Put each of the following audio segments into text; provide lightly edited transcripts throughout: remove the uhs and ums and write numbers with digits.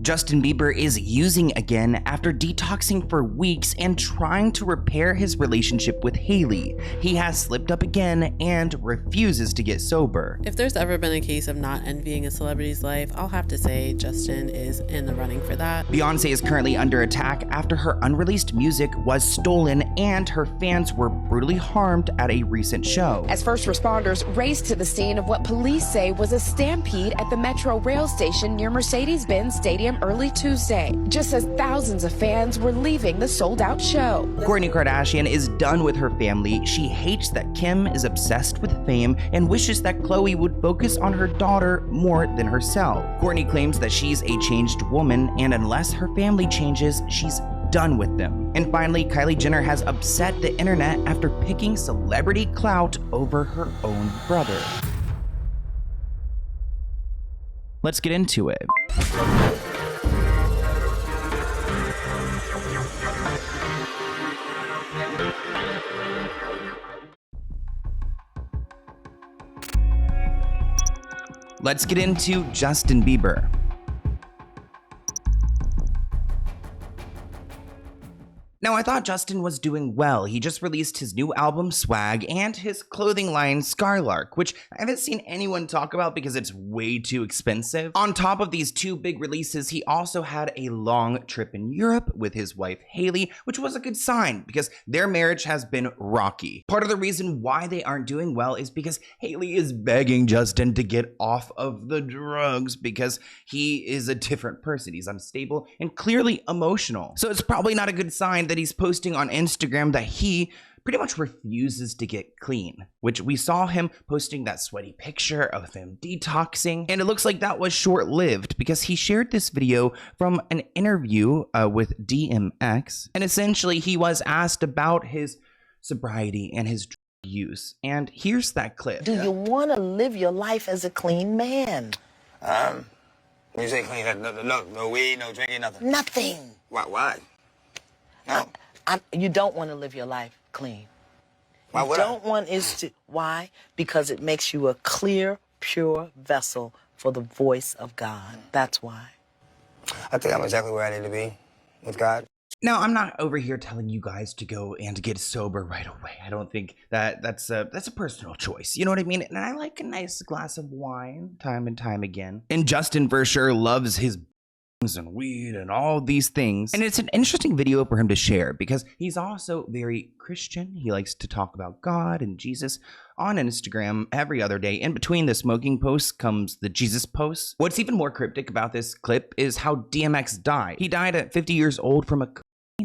Justin Bieber is using again after detoxing for weeks and trying to repair his relationship with Hailey. He has slipped up again and refuses to get sober. If there's ever been a case of not envying a celebrity's life, I'll have to say Justin is in the running for that. Beyonce is currently under attack after her unreleased music was stolen and her fans were brutally harmed at a recent show. As first responders raced to the scene of what police say was a stampede at the Metro rail station near Mercedes-Benz Stadium early Tuesday, just as thousands of fans were leaving the sold-out show. Courtney Kardashian is done with her family. She hates that Kim is obsessed with fame and wishes that Khloe would focus on her daughter more than herself. Courtney claims that she's a changed woman, and unless her family changes, she's done with them. And finally, Kylie Jenner has upset the internet after picking celebrity clout over her own brother. Let's get into it. Let's get into Justin Bieber. Now, I thought Justin was doing well. He just released his new album, Swag, and his clothing line, Skylark, which I haven't seen anyone talk about because it's way too expensive. On top of these two big releases, he also had a long trip in Europe with his wife, Hailey, which was a good sign because their marriage has been rocky. Part of the reason why they aren't doing well is because Hailey is begging Justin to get off of the drugs because he is a different person. He's unstable and clearly emotional. So it's probably not a good sign that he's posting on Instagram that he pretty much refuses to get clean, which we saw him posting that sweaty picture of him detoxing, and it looks like that was short-lived because he shared this video from an interview with DMX, and essentially he was asked about his sobriety and his drug use, and here's that clip. Do you want to live your life as a clean man? When you say clean, no weed, no drinking, nothing? Nothing. Why? No. You don't want to live your life clean. Why would I? Don't want is to. Why? Because it makes you a clear, pure vessel for the voice of God. That's why. I think I'm exactly where I need to be with God. Now, I'm not over here telling you guys to go and get sober right away. I don't think that's a personal choice. You know what I mean? And I like a nice glass of wine time and time again. And Justin for sure loves his and weed and all these things, and it's an interesting video for him to share because he's also very Christian. He likes to talk about God and Jesus on Instagram every other day. In between the smoking posts comes the Jesus posts. What's even more cryptic about this clip is how DMX died. He died at 50 years old from a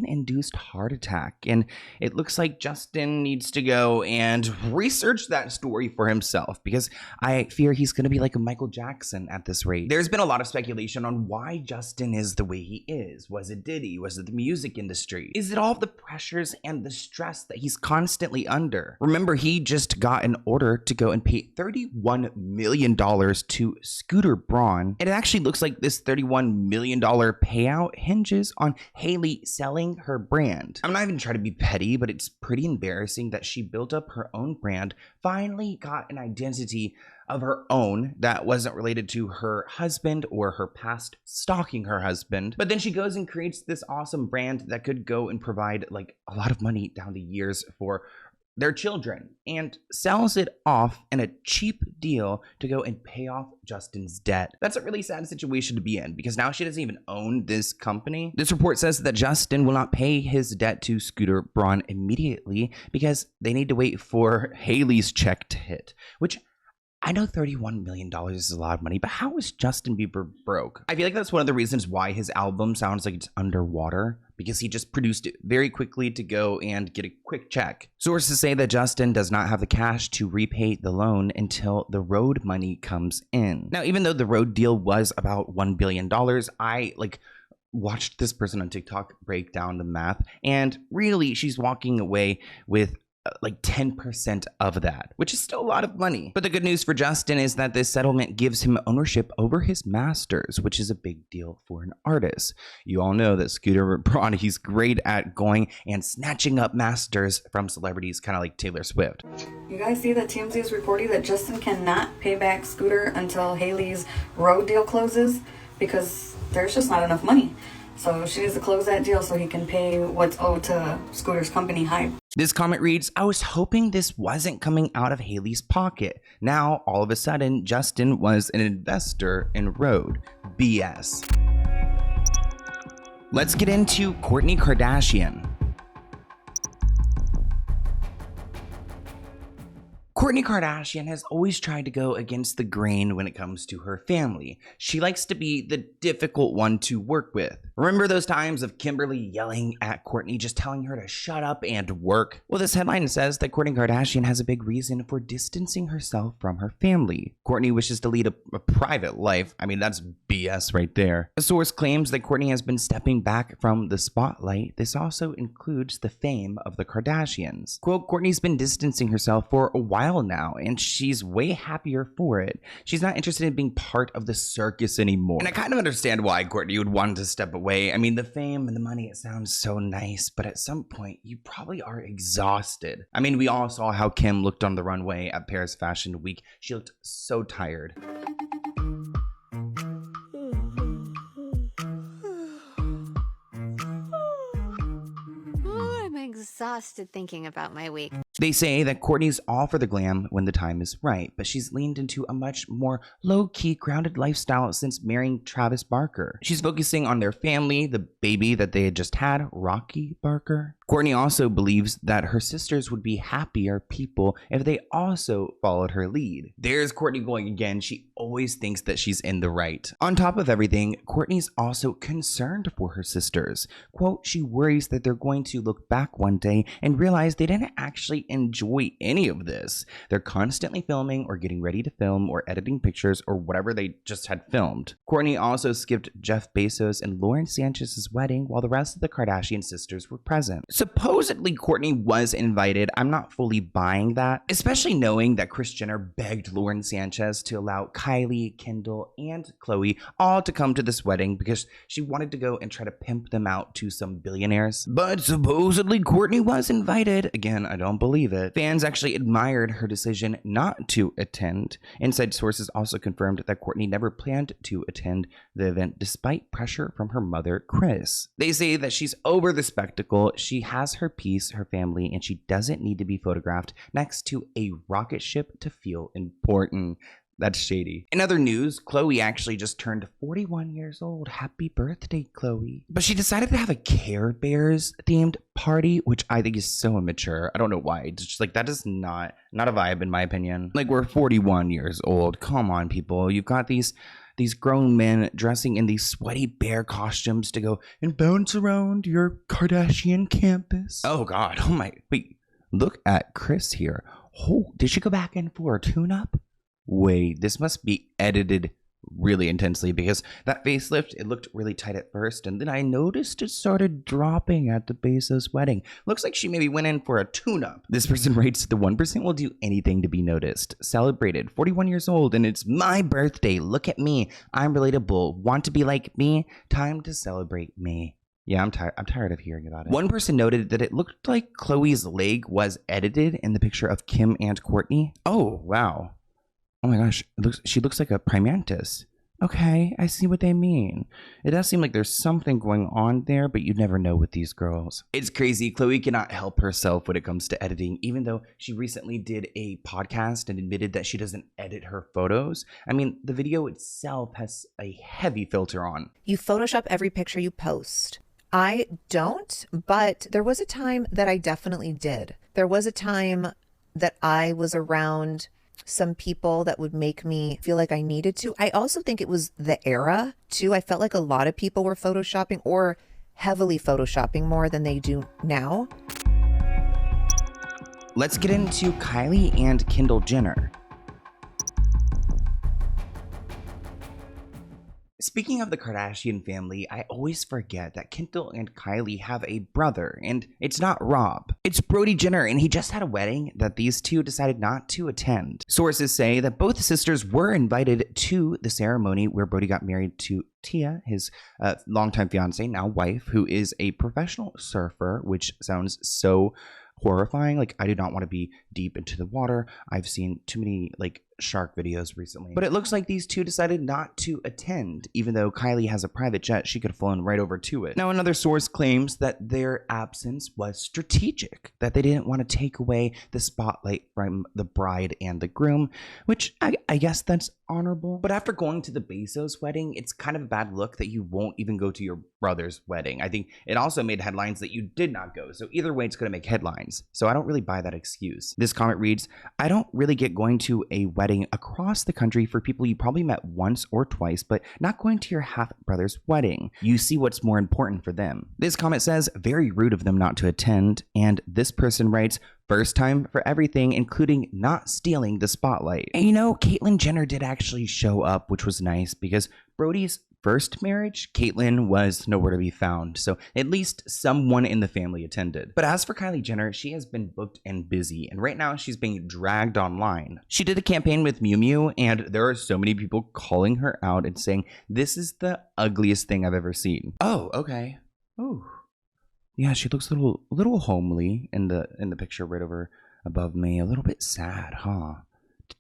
induced heart attack, and it looks like Justin needs to go and research that story for himself because I fear he's going to be like a Michael Jackson at this rate. There's been a lot of speculation on why Justin is the way he is. Was it Diddy? Was it the music industry? Is it all the pressures and the stress that he's constantly under? Remember, he just got an order to go and pay $31 million to Scooter Braun. It actually looks like this $31 million payout hinges on Hailey selling her brand. I'm not even trying to be petty, but it's pretty embarrassing that she built up her own brand, finally got an identity of her own that wasn't related to her husband or her past stalking her husband, but then she goes and creates this awesome brand that could go and provide like a lot of money down the years for their children and sells it off in a cheap deal to go and pay off Justin's debt. That's a really sad situation to be in because now she doesn't even own this company. This report says that Justin will not pay his debt to Scooter Braun immediately because they need to wait for Hailey's check to hit, which I know $31 million is a lot of money, but how is Justin Bieber broke? I feel like that's one of the reasons why his album sounds like it's underwater, because he just produced it very quickly to go and get a quick check. Sources say that Justin does not have the cash to repay the loan until the road money comes in. Now, even though the road deal was about $1 billion, I watched this person on TikTok break down the math, and really she's walking away with like 10% of that, which is still a lot of money. But the good news for Justin is that this settlement gives him ownership over his masters, which is a big deal for an artist. You all know that Scooter Braun, he's great at going and snatching up masters from celebrities, kind of like Taylor Swift. You guys see that TMZ is reporting that Justin cannot pay back Scooter until Hailey's road deal closes because there's just not enough money. So she needs to close that deal so he can pay what's owed to Scooter's company, Hype. This comment reads, I was hoping this wasn't coming out of Hailey's pocket. Now, all of a sudden, Justin was an investor in Rhode. BS. Let's get into Courtney Kardashian. Courtney Kardashian has always tried to go against the grain when it comes to her family. She likes to be the difficult one to work with. Remember those times of Kimberly yelling at Courtney, just telling her to shut up and work? Well, this headline says that Courtney Kardashian has a big reason for distancing herself from her family. Courtney wishes to lead a private life. I mean, that's BS right there. A source claims that Courtney has been stepping back from the spotlight. This also includes the fame of the Kardashians. Quote, Courtney's been distancing herself for a while now, and she's way happier for it. She's not interested in being part of the circus anymore. And I kind of understand why Courtney would want to step away. I mean, the fame and the money, it sounds so nice, but at some point, you probably are exhausted. I mean, we all saw how Kim looked on the runway at Paris Fashion Week. She looked so tired. Exhausted thinking about my week. They say that Courtney's all for the glam when the time is right, but she's leaned into a much more low-key, grounded lifestyle since marrying Travis Barker. She's focusing on their family, the baby that they had just had, Rocky Barker. Courtney also believes that her sisters would be happier people if they also followed her lead. There's Courtney going again. She always thinks that she's in the right. On top of everything, Courtney's also concerned for her sisters. Quote, she worries that they're going to look back one day and realize they didn't actually enjoy any of this. They're constantly filming or getting ready to film or editing pictures or whatever they just had filmed. Courtney also skipped Jeff Bezos and Lauren Sanchez's wedding while the rest of the Kardashian sisters were present. Supposedly Courtney was invited. I'm not fully buying that, especially knowing that Kris Jenner begged Lauren Sanchez to allow Kylie, Kendall, and Khloe all to come to this wedding because she wanted to go and try to pimp them out to some billionaires. But supposedly Courtney was invited. Again, I don't believe it. Fans actually admired her decision not to attend. Inside sources also confirmed that Courtney never planned to attend the event despite pressure from her mother, Kris. They say that she's over the spectacle. She has her peace, her family, and she doesn't need to be photographed next to a rocket ship to feel important. That's shady. In other news, Khloe actually just turned 41 years old. Happy birthday, Khloe. But she decided to have a Care Bears themed party, which I think is so immature. I don't know why. It's just like, that is not a vibe in my opinion. Like, we're 41 years old. Come on, people. You've got these grown men dressing in these sweaty bear costumes to go and bounce around your Kardashian campus. Oh God. Oh my. Wait, look at Kris here. Oh, did she go back in for a tune-up? Wait, this must be edited really intensely because that facelift, it looked really tight at first, and then I noticed it started dropping at the BEZOS wedding. Looks like she maybe went in for a tune-up. This person writes, the 1% will do anything to be noticed. Celebrated, 41 years old, and it's my birthday. Look at me. I'm relatable. Want to be like me? Time to celebrate me. Yeah, I'm tired of hearing about it. One person noted that it looked like Khloe's leg was edited in the picture of Kim and Courtney. Oh, wow. Oh my gosh, she looks like a praying mantis. Okay, I see what they mean. It does seem like there's something going on there, but you never know with these girls. It's crazy. Khloe cannot help herself when it comes to editing, even though she recently did a podcast and admitted that she doesn't edit her photos. I mean, the video itself has a heavy filter on. You Photoshop every picture you post. I don't, but there was a time that I definitely did. There was a time that I was around some people that would make me feel like I needed to. I also think it was the era too. I felt like a lot of people were photoshopping or heavily photoshopping more than they do now. Let's get into Kylie and Kendall Jenner. Speaking of the Kardashian family, I always forget that Kendall and Kylie have a brother, and it's not Rob. It's Brody Jenner, and he just had a wedding that these two decided not to attend. Sources say that both sisters were invited to the ceremony where Brody got married to Sia, his longtime fiance, now wife, who is a professional surfer, which sounds so horrifying. Like, I do not want to be deep into the water. I've seen too many shark videos recently. But it looks like these two decided not to attend, even though Kylie has a private jet. She could have flown right over to it. Now, another source claims that their absence was strategic, that they didn't want to take away the spotlight from the bride and the groom, which I guess that's honorable. But after going to the BEZOS wedding, it's kind of a bad look that you won't even go to your brother's wedding. I think it also made headlines that you did not go. So either way, it's going to make headlines. So I don't really buy that excuse. This comment reads, I don't really get going to a wedding across the country for people you probably met once or twice, but not going to your half brother's wedding. You see what's more important for them. This comment says, very rude of them not to attend. And this person writes, first time for everything, including not stealing the spotlight. And you know, Caitlyn Jenner did actually show up, which was nice because Brody's first marriage, Caitlyn was nowhere to be found. So at least someone in the family attended. But as for Kylie Jenner, she has been booked and busy. And right now she's being dragged online. She did a campaign with Miu Miu, and there are so many people calling her out and saying, this is the ugliest thing I've ever seen. Oh, okay. Ooh. Yeah, she looks a little homely in the picture right over above me. A little bit sad, huh?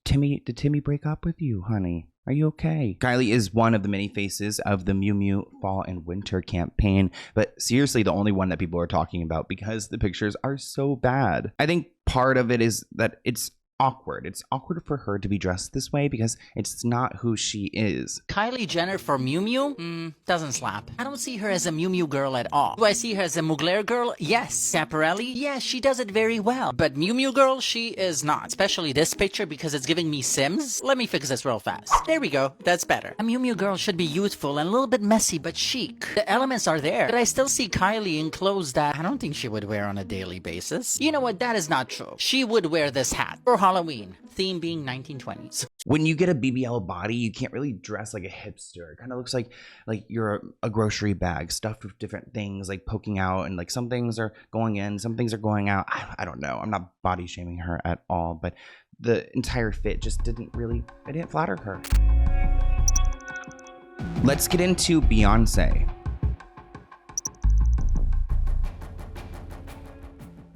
Did Timmy break up with you, honey? Are you okay? Kylie is one of the many faces of the Miu Miu fall and winter campaign, but seriously the only one that people are talking about because the pictures are so bad. I think part of it is that it's awkward. It's awkward for her to be dressed this way because it's not who she is. Kylie Jenner for Miu Miu? Doesn't slap. I don't see her as a Miu Miu girl at all. Do I see her as a Mugler girl? Yes. Schiaparelli? Yes, she does it very well. But Miu Miu girl, she is not. Especially this picture because it's giving me Sims. Let me fix this real fast. There we go. That's better. A Miu Miu girl should be youthful and a little bit messy but chic. The elements are there. But I still see Kylie in clothes that I don't think she would wear on a daily basis. You know what? That is not true. She would wear this hat for Halloween, theme being 1920s. When you get a BBL body, you can't really dress like a hipster. It kind of looks like you're a grocery bag stuffed with different things like poking out, and like some things are going in, some things are going out. I don't know. I'm not body shaming her at all, but the entire fit just didn't flatter her. Let's get into Beyonce.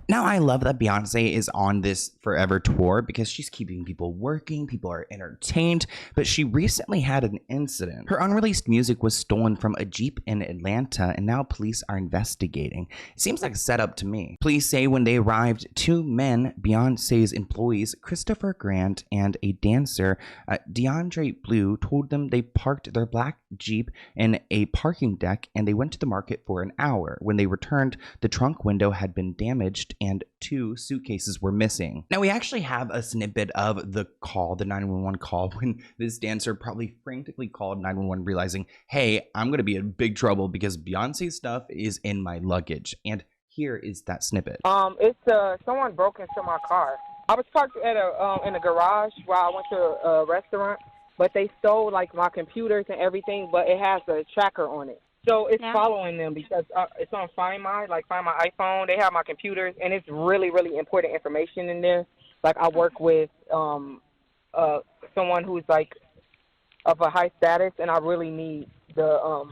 Now, I love that Beyonce is on this forever tour because she's keeping people working, people are entertained, but she recently had an incident. Her unreleased music was stolen from a Jeep in Atlanta, and now police are investigating. It seems like a setup to me. Police say when they arrived, two men, Beyonce's employees, Christopher Grant and a dancer, DeAndre Blue, told them they parked their black Jeep in a parking deck and they went to the market for an hour. When they returned, the trunk window had been damaged and two suitcases were missing. Now, we actually have a snippet of the call, the 911 call, when this dancer probably frantically called 911 realizing, hey, I'm going to be in big trouble because Beyonce's stuff is in my luggage. And here is that snippet. It's someone broke into my car. I was parked at in a garage while I went to a restaurant, but they stole like my computers and everything, but it has a tracker on it. So it's following them because it's on Find My iPhone. They have my computers, and it's really, really important information in there. Like I work with someone who's like of a high status, and I really need the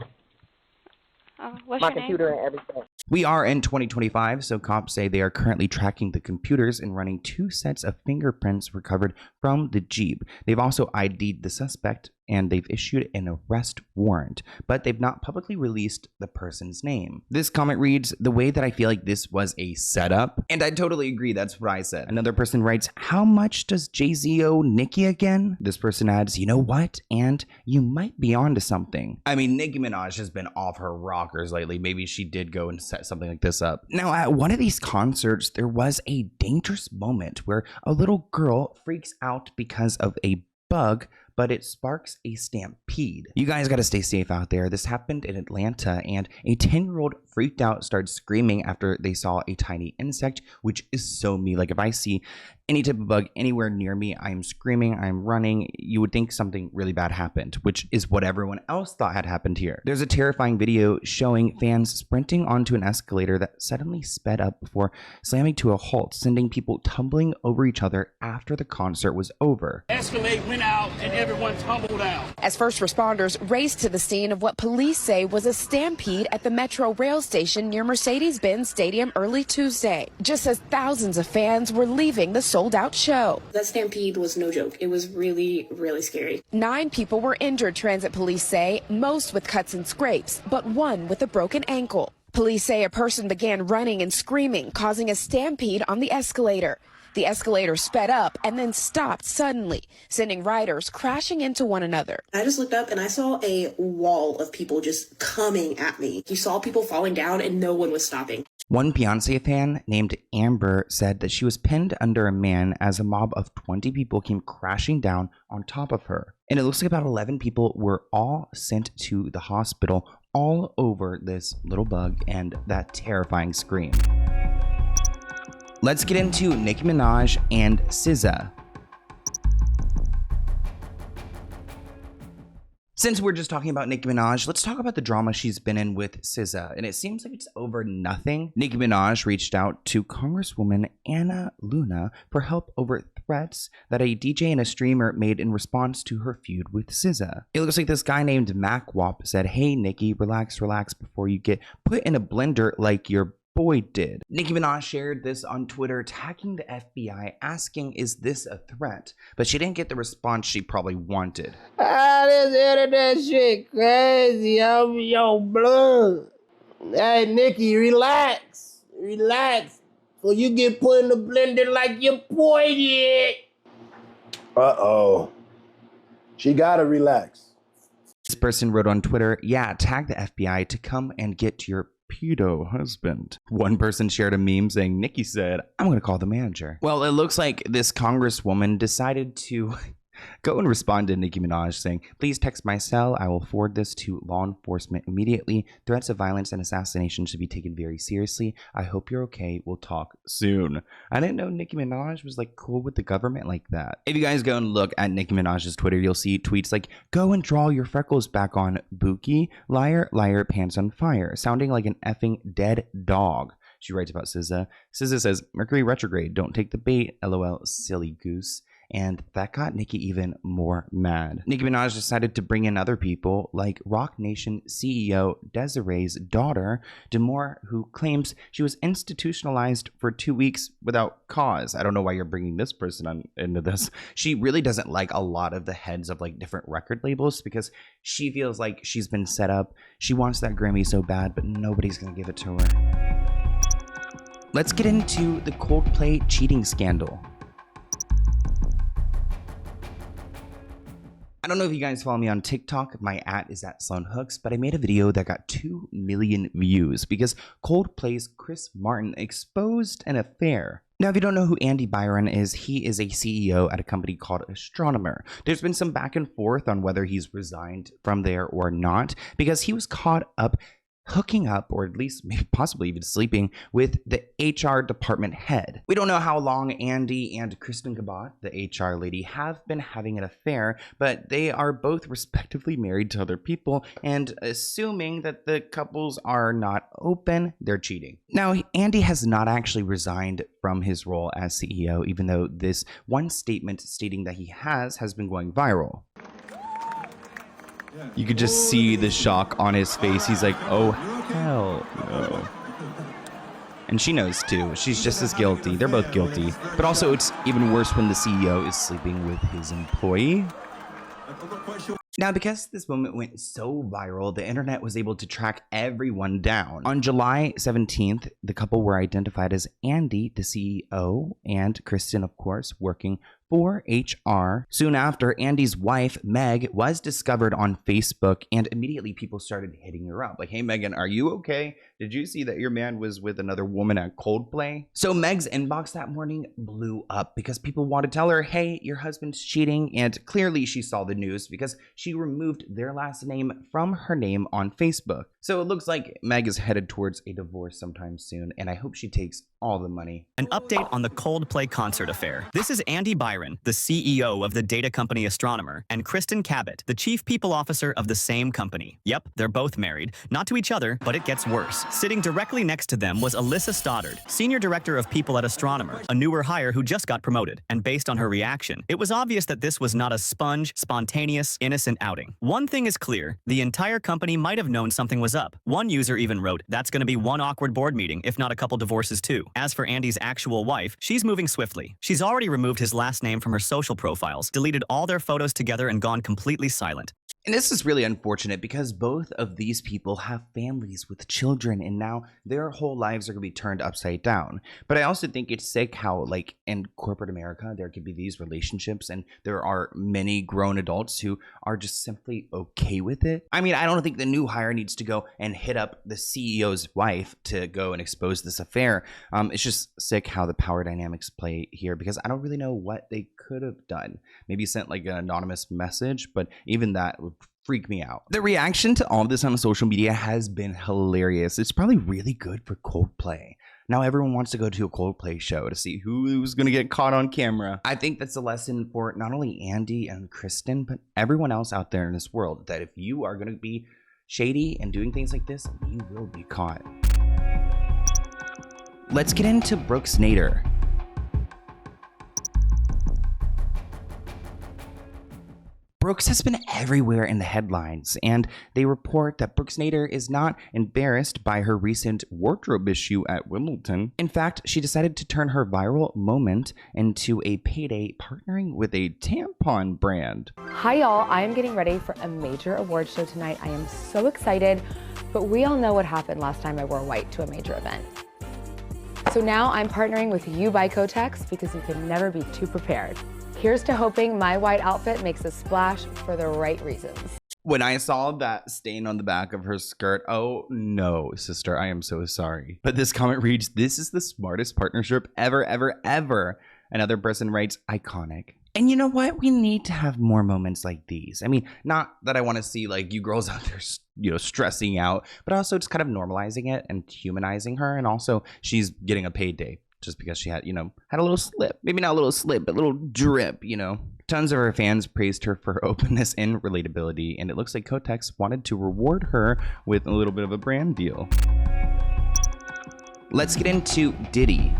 my computer and everything. We are in 2025, so cops say they are currently tracking the computers and running 2 sets of fingerprints recovered from the Jeep. They've also ID'd the suspect and they've issued an arrest warrant, but they've not publicly released the person's name. This comment reads, the way that I feel like this was a setup, and I totally agree, that's what I said. Another person writes, how much does Jay-Z owe Nicki again? This person adds, you know what? And you might be onto something. I mean, Nicki Minaj has been off her rockers lately. Maybe she did go and set something like this up. Now, at one of these concerts, there was a dangerous moment where a little girl freaks out because of a bug, but it sparks a stampede. You guys got to stay safe out there. This happened in Atlanta, and a 10-year-old freaked out, started screaming after they saw a tiny insect, which is so me. Like if I see any type of bug anywhere near me, I'm screaming, I'm running. You would think something really bad happened, which is what everyone else thought had happened here. There's a terrifying video showing fans sprinting onto an escalator that suddenly sped up before slamming to a halt, sending people tumbling over each other after the concert was over. Escalade went out and everyone tumbled out. As first responders raced to the scene of what police say was a stampede at the Metro rail rail station near Mercedes-Benz Stadium early Tuesday, just as thousands of fans were leaving the sold-out show. That stampede was no joke. It was really, really scary. 9 people were injured, transit police say, most with cuts and scrapes, but one with a broken ankle. Police say a person began running and screaming, causing a stampede on the escalator. The escalator sped up and then stopped suddenly, sending riders crashing into one another. I just looked up and I saw a wall of people just coming at me. You saw people falling down and no one was stopping. One Beyonce fan named Amber said that she was pinned under a man as a mob of 20 people came crashing down on top of her. And it looks like about 11 people were all sent to the hospital all over this little bug and that terrifying scream. Let's get into Nicki Minaj and Siza. Since we're just talking about Nicki Minaj, let's talk about the drama she's been in with Siza. And it seems like it's over nothing. Nicki Minaj reached out to Congresswoman Anna Luna for help over threats that a DJ and a streamer made in response to her feud with Siza. It looks like this guy named MacWop said, "Hey Nicki, relax before you get put in a blender like your boy did." Nicki Minaj shared this on Twitter, tagging the FBI, asking, "Is this a threat?" But she didn't get the response she probably wanted. This internet shit crazy. I'm your blood. Hey, Nicki, relax. Or you get put in the blender like your boy did. Uh-oh. She gotta relax. This person wrote on Twitter, "Yeah, tag the FBI to come and get your pedo husband." One person shared a meme saying, "Nicki said, I'm gonna call the manager." Well, it looks like this congresswoman decided to go and respond to Nicki Minaj saying, "Please text my cell. I will forward this to law enforcement immediately. Threats of violence and assassination should be taken very seriously. I hope you're okay. We'll talk soon." I didn't know Nicki Minaj was like cool with the government like that. If you guys go and look at Nicki Minaj's Twitter, you'll see tweets like, "Go and draw your freckles back on, Buki. Liar, liar, pants on fire. Sounding like an effing dead dog." She writes about Siza. Siza says, "Mercury retrograde. Don't take the bait. LOL, silly goose." And that got Nicki even more mad. Nicki Minaj decided to bring in other people like Rock Nation CEO Desiree's daughter, Demore, who claims she was institutionalized for 2 weeks without cause. I don't know why you're bringing this person into this. She really doesn't like a lot of the heads of like different record labels because she feels like she's been set up. She wants that Grammy so bad, but nobody's gonna give it to her. Let's get into the Coldplay cheating scandal. I don't know if you guys follow me on TikTok. My @ is @SloanHooks, but I made a video that got 2 million views because Coldplay's Chris Martin exposed an affair. Now, if you don't know who Andy Byron is, he is a CEO at a company called Astronomer. There's been some back and forth on whether he's resigned from there or not because he was caught up hooking up, or at least maybe possibly even sleeping, with the HR department head. We don't know how long Andy and Kristen Gabat, the HR lady, have been having an affair, but they are both respectively married to other people, and assuming that the couples are not open, they're cheating. Now, Andy has not actually resigned from his role as CEO, even though this one statement stating that he has been going viral. You could just see the shock on his face. He's like, "Oh, hell no." And she knows too. She's just as guilty. They're both guilty. But also, it's even worse when the CEO is sleeping with his employee. Now, because this moment went so viral, the internet was able to track everyone down. On July 17th, the couple were identified as Andy, the CEO, and Kristen, of course, working for HR. Soon after, Andy's wife, Meg, was discovered on Facebook, and immediately people started hitting her up. Like, "Hey, Megan, are you okay? Did you see that your man was with another woman at Coldplay?" So Meg's inbox that morning blew up because people wanted to tell her, "Hey, your husband's cheating." And clearly she saw the news because she removed their last name from her name on Facebook. So it looks like Meg is headed towards a divorce sometime soon, and I hope she takes all the money. An update on the Coldplay concert affair. This is Andy Byron, the CEO of the data company Astronomer, and Kristen Cabot, the chief people officer of the same company. Yep, they're both married. Not to each other, but it gets worse. Sitting directly next to them was Alyssa Stoddard, senior director of people at Astronomer, a newer hire who just got promoted. And based on her reaction, it was obvious that this was not a sponge, spontaneous, innocent outing. One thing is clear, the entire company might have known something was up. One user even wrote, "That's gonna be one awkward board meeting, if not a couple divorces too." As for Andy's actual wife, she's moving swiftly. She's already removed his last name from her social profiles, deleted all their photos together, and gone completely silent. And this is really unfortunate because both of these people have families with children, and now their whole lives are going to be turned upside down. But I also think it's sick how, like, in corporate America, there could be these relationships, and there are many grown adults who are just simply okay with it. I mean, I don't think the new hire needs to go and hit up the CEO's wife to go and expose this affair. It's just sick how the power dynamics play here, because I don't really know what they could have done. Maybe sent like an anonymous message, but even that would freak me out. The reaction to all of this on social media has been hilarious. It's probably really good for Coldplay. Now everyone wants to go to a Coldplay show to see who's going to get caught on camera. I think that's a lesson for not only Andy and Kristen, but everyone else out there in this world, that if you are going to be shady and doing things like this, you will be caught. Let's get into BrooksNater. Brooks has been everywhere in the headlines, and they report that BrooksNater is not embarrassed by her recent wardrobe issue at Wimbledon. In fact, she decided to turn her viral moment into a payday, partnering with a tampon brand. Hi y'all, I am getting ready for a major award show tonight. I am so excited, but we all know what happened last time I wore white to a major event. So now I'm partnering with You by Kotex because you can never be too prepared. Here's to hoping my white outfit makes a splash for the right reasons. When I saw that stain on the back of her skirt, oh no, sister, I am so sorry. But this comment reads, "This is the smartest partnership ever, ever, ever." Another person writes, "Iconic." And you know what? We need to have more moments like these. I mean, not that I want to see like you girls out there, you know, stressing out, but also just kind of normalizing it and humanizing her. And also she's getting a payday just because she had, you know, had a little slip. Maybe not a little slip, but a little drip, you know. Tons of her fans praised her for her openness and relatability, and it looks like Kotex wanted to reward her with a little bit of a brand deal. Let's get into Diddy.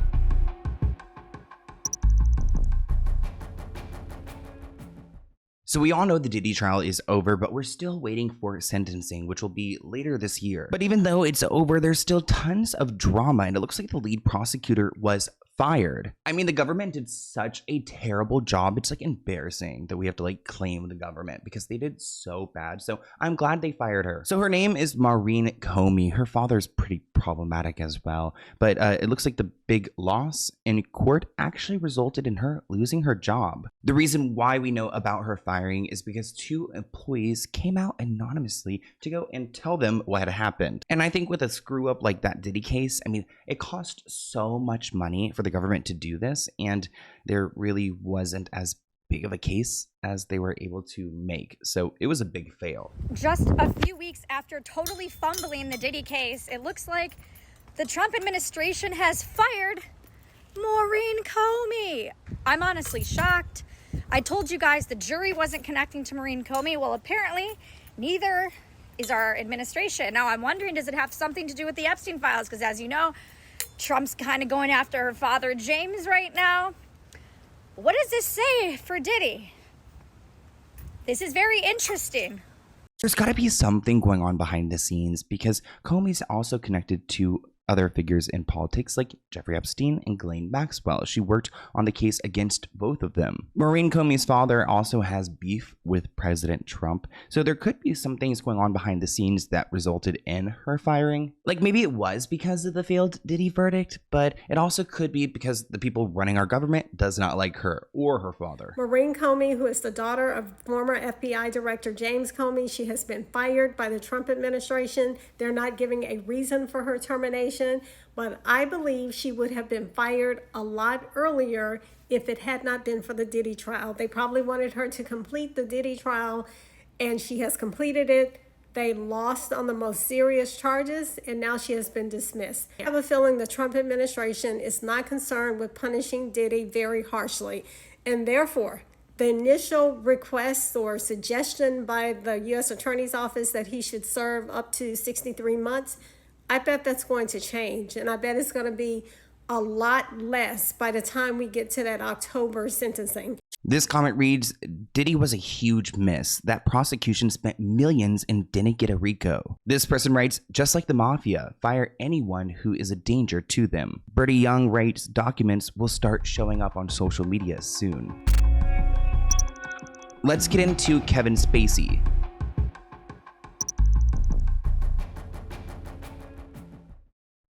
So we all know the Diddy trial is over, but we're still waiting for sentencing, which will be later this year. But even though it's over, there's still tons of drama, and it looks like the lead prosecutor was fired. I mean, the government did such a terrible job. It's like embarrassing that we have to like claim the government because they did so bad. So I'm glad they fired her. So her name is Maureen Comey. Her father's pretty problematic as well. But it looks like the big loss in court actually resulted in her losing her job. The reason why we know about her firing is because 2 employees came out anonymously to go and tell them what had happened. And I think with a screw up like that Diddy case, I mean, it cost so much money for the government to do this, and there really wasn't as big of a case as they were able to make. So it was a big fail. Just a few weeks after totally fumbling the Diddy case, it looks like the Trump administration has fired Maureen Comey. I'm honestly shocked. I told you guys the jury wasn't connecting to Maureen Comey. Well, apparently neither is our administration. Now I'm wondering, does it have something to do with the Epstein files? Because as you know, Trump's kind of going after her father, James, right now. What does this say for Diddy? This is very interesting. There's got to be something going on behind the scenes because Comey's also connected to other figures in politics like Jeffrey Epstein and Ghislaine Maxwell. She worked on the case against both of them. Maureen Comey's father also has beef with President Trump, so there could be some things going on behind the scenes that resulted in her firing. Like maybe it was because of the failed Diddy verdict, but it also could be because the people running our government does not like her or her father. Maureen Comey, who is the daughter of former FBI Director James Comey, she has been fired by the Trump administration. They're not giving a reason for her termination. But I believe she would have been fired a lot earlier if it had not been for the Diddy trial. They probably wanted her to complete the Diddy trial, and she has completed it. They lost on the most serious charges, and now she has been dismissed. I have a feeling the Trump administration is not concerned with punishing Diddy very harshly, and therefore, the initial request or suggestion by the U.S. Attorney's Office that he should serve up to 63 months, I bet that's going to change, and I bet it's going to be a lot less by the time we get to that October sentencing. This comment reads, Diddy was a huge miss. That prosecution spent millions and didn't get a RICO. This person writes, just like the mafia, fire anyone who is a danger to them. Bertie Young writes, documents will start showing up on social media soon. Let's get into Kevin Spacey.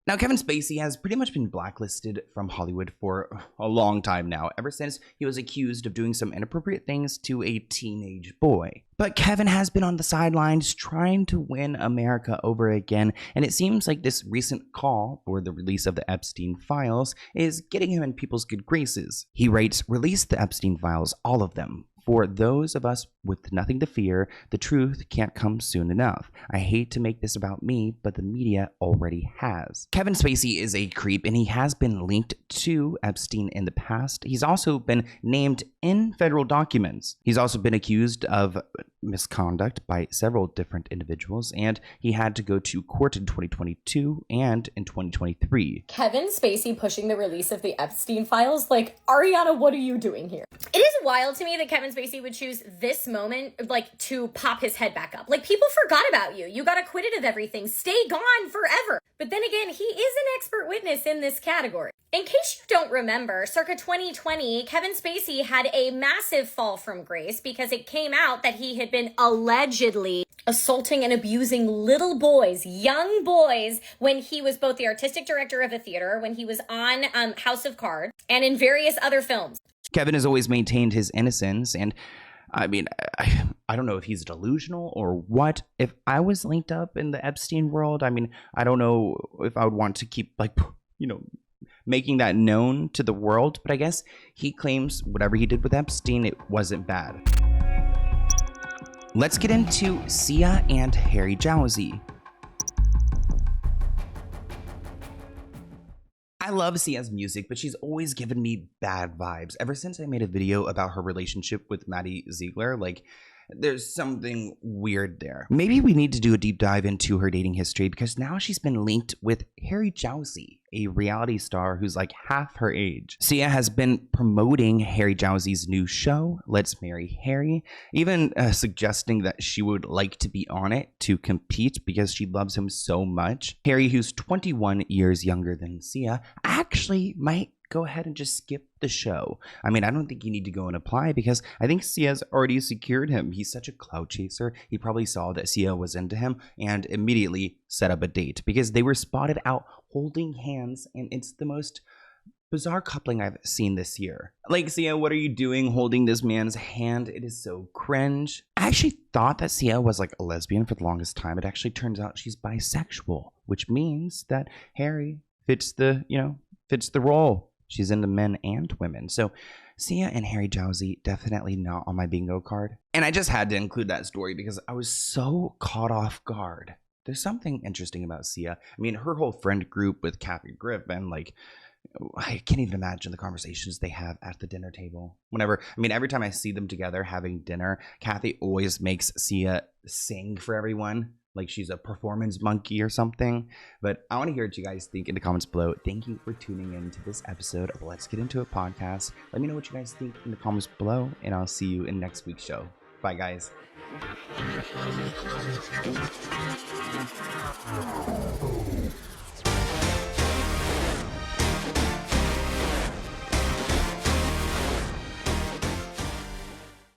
Now, Kevin Spacey has pretty much been blacklisted from Hollywood for a long time now, ever since he was accused of doing some inappropriate things to a teenage boy. But Kevin has been on the sidelines trying to win America over again, and it seems like this recent call for the release of the Epstein files is getting him in people's good graces. He writes, release the Epstein files, all of them. For those of us with nothing to fear, the truth can't come soon enough. I hate to make this about me, but the media already has. Kevin Spacey is a creep, and he has been linked to Epstein in the past. He's also been named in federal documents. He's also been accused of misconduct by several different individuals, and he had to go to court in 2022 and in 2023. Kevin Spacey pushing the release of the Epstein files? Like, Ariana, what are you doing here? It is wild to me that Kevin Spacey would choose this moment, like, to pop his head back up. Like, people forgot about you. You got acquitted of everything. Stay gone forever. But then again, he is an expert witness in this category. In case you don't remember, circa 2020, Kevin Spacey had a massive fall from grace because it came out that he had been allegedly assaulting and abusing little boys, young boys, when he was both the artistic director of a theater, when he was on House of Cards, and in various other films. Kevin has always maintained his innocence, and I mean, I don't know if he's delusional or what. If I was linked up in the Epstein world, I mean, I don't know if I would want to keep, like, you know, making that known to the world, but I guess he claims whatever he did with Epstein, it wasn't bad. Let's get into Sia and Harry Jy. I love Sia's music, but she's always given me bad vibes. Ever since I made a video about her relationship with Maddie Ziegler, like, there's something weird there. Maybe we need to do a deep dive into her dating history, because now she's been linked with Harry Jy, a reality star who's like half her age. Sia has been promoting Harry Jy's new show, Let's Marry Harry, even suggesting that she would like to be on it to compete because she loves him so much. Harry, who's 21 years younger than Sia, actually might go ahead and just skip the show. I mean, I don't think you need to go and apply, because I think Sia's already secured him. He's such a clout chaser. He probably saw that Sia was into him and immediately set up a date, because they were spotted out holding hands, and it's the most bizarre coupling I've seen this year. Like, Sia, what are you doing holding this man's hand? It is so cringe. I actually thought that Sia was like a lesbian for the longest time. It actually turns out she's bisexual, which means that Harry fits the role. She's into men and women. So Sia and Harry Jy definitely not on my bingo card. And I just had to include that story because I was so caught off guard. There's something interesting about Sia. I mean, her whole friend group with Kathy Griffin, like, I can't even imagine the conversations they have at the dinner table. Every time I see them together having dinner, Kathy always makes Sia sing for everyone, like she's a performance monkey or something. But I want to hear what you guys think in the comments below. Thank you for tuning in to this episode of Let's Get Into It podcast. Let me know what you guys think in the comments below, and I'll see you in next week's show. Bye, guys.